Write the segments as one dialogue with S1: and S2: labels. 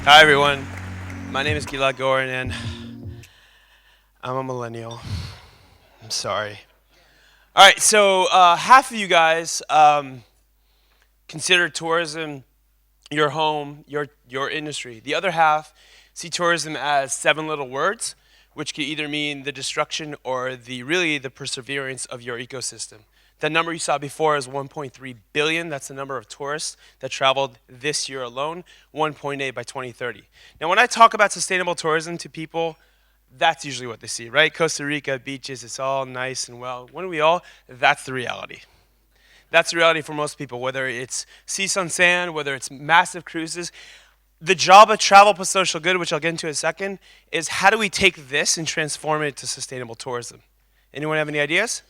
S1: Hi everyone, my name is GILAD GOREN and I'm a millennial. I'm sorry. All right, so half of you guys consider tourism your home, your industry. The other half see tourism as seven little words, which could either mean the destruction or the perseverance of your ecosystem. The number you saw before is 1.3 billion. That's the number of tourists that traveled this year alone, 1.8 by 2030. Now, when I talk about sustainable tourism to people, that's usually what they see, right? Costa Rica, beaches, it's all nice and well. When we all, that's the reality. That's the reality for most people, whether it's sea, sun, sand, whether it's massive cruises. The job of Tavel+Social Good, which I'll get into in a second, is how do we take this and transform it to sustainable tourism? Anyone have any ideas?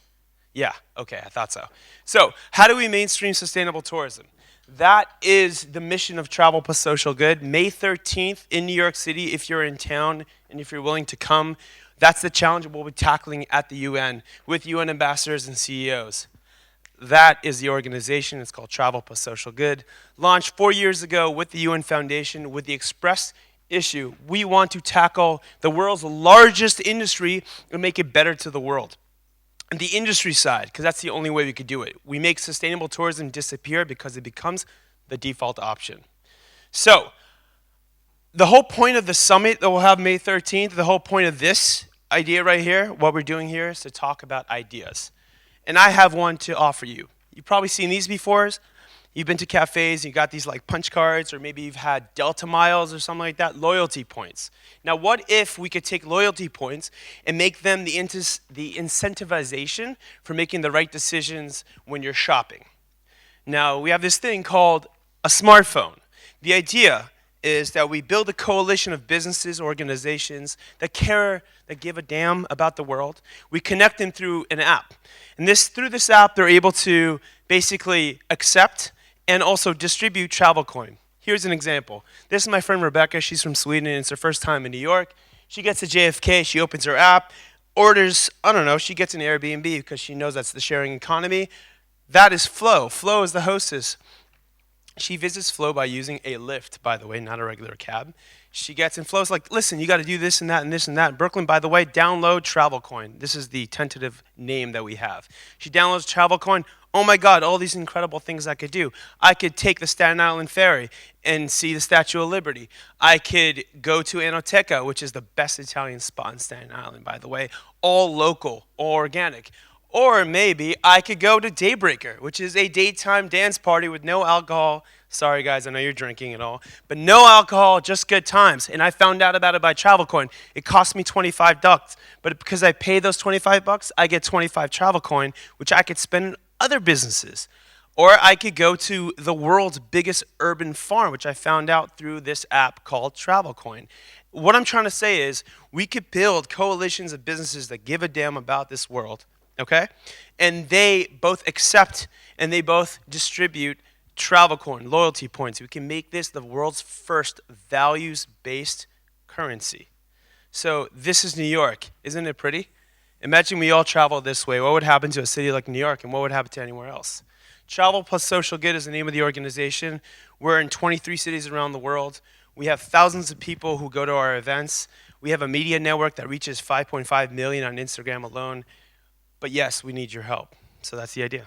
S1: Yeah, okay, I thought so. So, how do we mainstream sustainable tourism? That is the mission of Tavel+Social Good. May 13th in New York City, if you're in town and if you're willing to come, that's the challenge we'll be tackling at the UN with UN ambassadors and CEOs. That is the organization. It's called Tavel+Social Good. Launched 4 years ago with the UN Foundation with the express issue. We want to tackle the world's largest industry and make it better to the world. And the industry side, because that's the only way we could do it. We make sustainable tourism disappear because it becomes the default option. So, the whole point of the summit that we'll have May 13th, the whole point of this idea right here, what we're doing here is to talk about ideas. And I have one to offer you. You've probably seen these before. You've been to cafes, you got these like punch cards, or maybe you've had Delta miles or something like that, loyalty points. Now, what if we could take loyalty points and make them the incentivization for making the right decisions when you're shopping? Now, we have this thing called a smartphone. The idea is that we build a coalition of businesses, organizations that care, that give a damn about the world. We connect them through an app. And through this app, they're able to basically accept and also distribute travel coin. Here's an example. This is my friend Rebecca. She's from Sweden, and it's her first time in New York. She gets to JFK. She opens her app, orders, I don't know, she gets an Airbnb because she knows that's the sharing economy. That is Flo. Flo is the hostess. She visits Flo by using a Lyft, by the way, not a regular cab. She gets, and Flo's like, listen, you got to do this and that and this and that. Brooklyn, by the way, download TravelCoin. This is the tentative name that we have. She downloads TravelCoin. Oh my God, all these incredible things I could do. I could take the Staten Island Ferry and see the Statue of Liberty. I could go to Enoteca, which is the best Italian spot in Staten Island, by the way. All local, all organic. Or maybe I could go to Daybreaker, which is a daytime dance party with no alcohol. Sorry guys, I know you're drinking and all, but no alcohol, just good times. And I found out about it by TravelCoin. It cost me $25, but because I pay those $25, I get 25 TravelCoin, which I could spend in other businesses. Or I could go to the world's biggest urban farm, which I found out through this app called TravelCoin. What I'm trying to say is we could build coalitions of businesses that give a damn about this world. Okay? And they both accept and they both distribute TravelCoin, loyalty points. We can make this the world's first values-based currency. So this is New York. Isn't it pretty? Imagine we all travel this way. What would happen to a city like New York, and what would happen to anywhere else? Tavel+Social Good is the name of the organization. We're in 23 cities around the world. We have thousands of people who go to our events. We have a media network that reaches 5.5 million on Instagram alone. But yes, we need your help. So that's the idea.